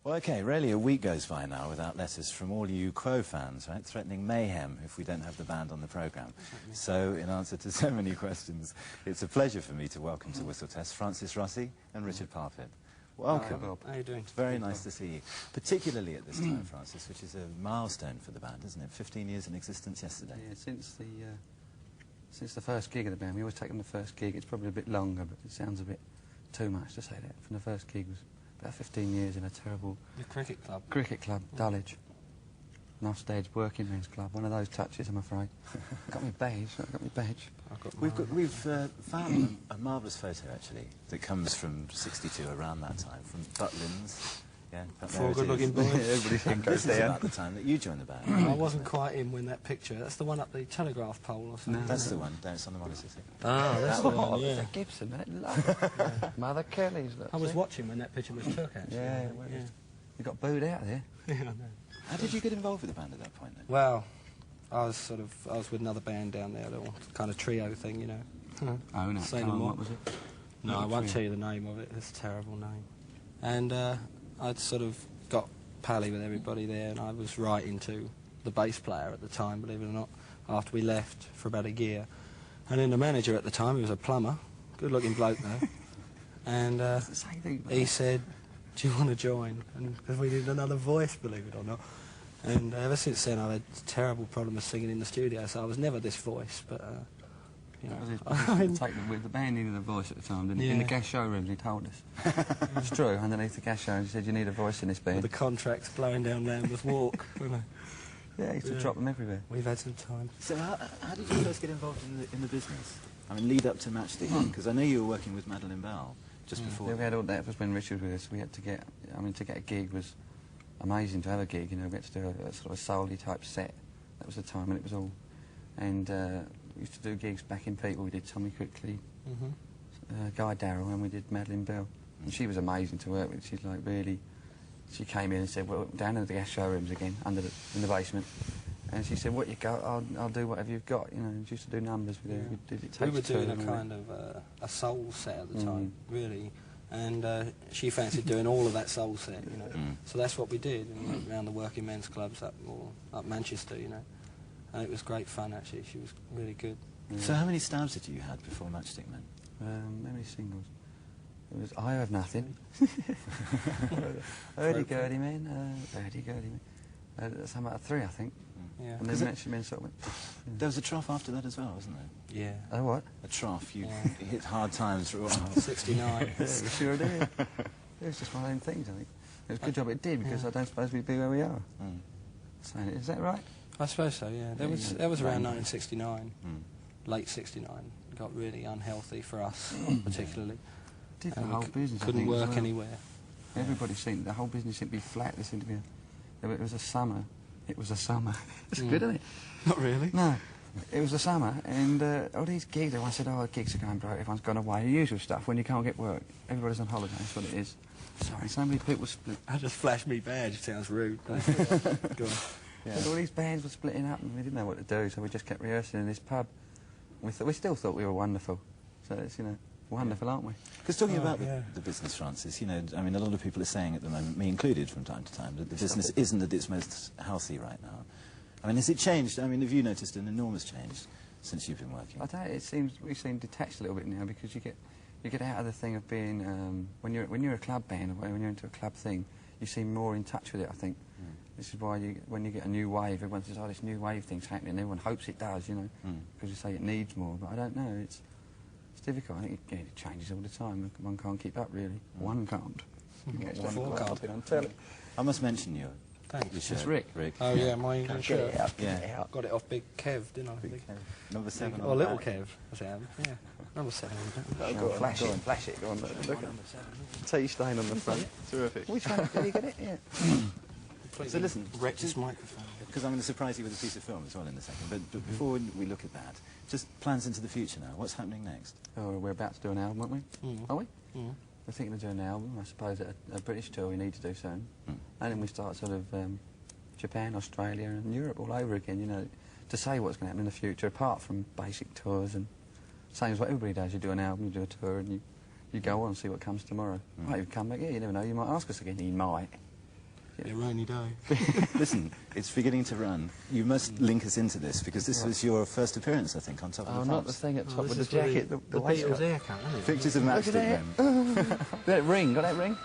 Well, OK, rarely a week goes by now without letters from all you Quo fans, right, threatening mayhem if we don't have the band on the programme. So, in answer to so many questions, it's a pleasure for me to welcome to Whistle Test Francis Rossi and Richard Parfitt. Welcome. Hi, Bob. How are you doing? It's very nice to see you. Particularly at this time, Francis, which is a milestone for the band, isn't it? 15 years in existence yesterday. Yeah, since the first gig of the band. We always take them the first gig. It's probably a bit longer, but it sounds a bit too much to say that. From the first gig was about 15 years in a terrible... The cricket club. Cricket club, Dulwich. An offstage working men's club. One of those touches, I'm afraid. Got me badge. We've found a marvellous photo, actually, that comes from 62, around that time, from Butlins. Yeah, Four good-looking boys. Everybody goes there. About the time that you joined the band. I wasn't quite in when that picture. That's the one up the telegraph pole or something. No, that's the one. It's on the monitor. Ah, that's the one, yeah. That's a Gibson, that lovely. Mother Kelly's. I was watching when that picture was took, actually. Yeah, you got booed out there. Yeah, I know. How did you get involved with the band at that point, then? Well, I was with another band down there, a little kind of trio thing, you know. Oh, no. Say no more. What was it? No, I won't tell you the name of it. It's a terrible name. And I'd sort of got pally with everybody there, and I was writing to the bass player at the time, believe it or not, after we left for about a year. And then the manager at the time, he was a plumber, good-looking bloke though, and he said, "Do you want to join?" And because we needed another voice, believe it or not. And ever since then, I've had a terrible problem with singing in the studio, so I was never this voice, but, you know. The band needed a voice at the time, didn't it? In the gas showrooms, he told us. It's true, underneath the gas showrooms, he said, "You need a voice in this band." With the contracts blowing down Lambeth Walk, weren't they? Yeah, he used to drop them everywhere. We've had some time. So how did you first get involved in the business? I mean, lead up to Matchstick, because I know you were working with Madeleine Bell just before. Yeah, we had all that. Was when Richard was with us. We had to get. I mean, to get a gig was amazing. To have a gig, you know, we had to do a sort of a soul-y type set. That was the time, and it was all. And we used to do gigs back in People. We did Tommy Quickly, Guy Darrell, and we did Madeleine Bell. And she was amazing to work with. She's like really. She came in and said, "Well, down in the gas showrooms again, in the basement." And she said, "What you got? I'll do whatever you've got." You know, and she used to do numbers with her. We were doing a kind of a soul set at the time, really, and she fancied doing all of that soul set, you know. So that's what we did, and we went around the working men's clubs up Manchester, you know, and it was great fun actually. She was really good. So how many stabs had you had before Matchstick Men? How many singles? It was I Have Nothing. Hurdy-gurdy man. Hurdy-gurdy man. Some out of 3, I think. Yeah. And then Matchstick Men sort of went... There was a trough after that as well, wasn't there? Yeah. Oh, what? A trough. You hit hard times for a while. 69. Yeah, we sure did. It was just one of them things, I think. It was a good job it did, because I don't suppose we'd be where we are. Saying it. Is that right? I suppose so, yeah. That was around 1969. Late 69. Got really unhealthy for us, particularly. Did the whole business, couldn't work anywhere. Everybody seemed... The whole business seemed to be flat. There seemed to be it was a summer. It was a summer. It's good, isn't it? Not really. No. It was a summer, and all these gigs, everyone said, "Oh, gigs are going broke, everyone's gone away." The usual stuff, when you can't get work. Everybody's on holiday, that's what it is. Sorry, so many people split. I just flashed me badge, it sounds rude. Go on. Yeah. All these bands were splitting up, and we didn't know what to do, so we just kept rehearsing in this pub. We still thought we were wonderful. So it's, you know, wonderful, aren't we? Because talking about the business, Francis, you know, I mean, a lot of people are saying at the moment, me included from time to time, that the business isn't at its most healthy right now. I mean, has it changed? I mean, have you noticed an enormous change since you've been working? I don't know, we seem detached a little bit now, because you get out of the thing of being, when you're a club band, or when you're into a club thing, you seem more in touch with it, I think. This is why when you get a new wave, everyone says, "Oh, this new wave thing's happening," and everyone hopes it does, you know, because you say it needs more, but I don't know, it's difficult. I think it changes all the time. One can't keep up, really. One can't. I must mention you. Thanks. It's Rick. Oh yeah, my England shirt. Yeah. Got it off Big Kev, didn't I? Big Kev. Number 7. Or Little Kev, I said. Yeah. Number 7. Flash it. Go on. Look at T stain on the front. Terrific. Which one did he get it? Yeah. So listen, wrecked this microphone. Because I'm going to surprise you with a piece of film as well in a second. But before we look at that, just plans into the future now. What's happening next? Oh, we're about to do an album, aren't we? Are we? We're thinking of doing an album. I suppose a British tour we need to do soon. And then we start sort of Japan, Australia and Europe all over again, you know, to say what's going to happen in the future, apart from basic tours and same as what everybody does. You do an album, you do a tour, and you go on and see what comes tomorrow. Might even come back here, you never know, you might ask us again. You might. A rainy day. Listen, it's beginning to run. You must link us into this, because this was your first appearance, I think, on Top of Oh, the not the Pops. thing at top with the This is for jacket, the the waistcoat. Beatles haircut, isn't it? Pictures of Look Matchstick at Men. That ring, got that ring?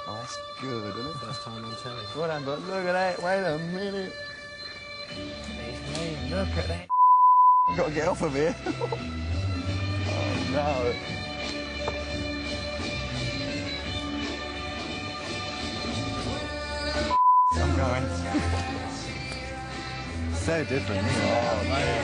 Oh, that's good, isn't it? First time on telly. Well done, but look at that, wait a minute. It's me, look at that. I've got to get off of here. Oh, no. I'm going. So different, isn't it? Oh, mate.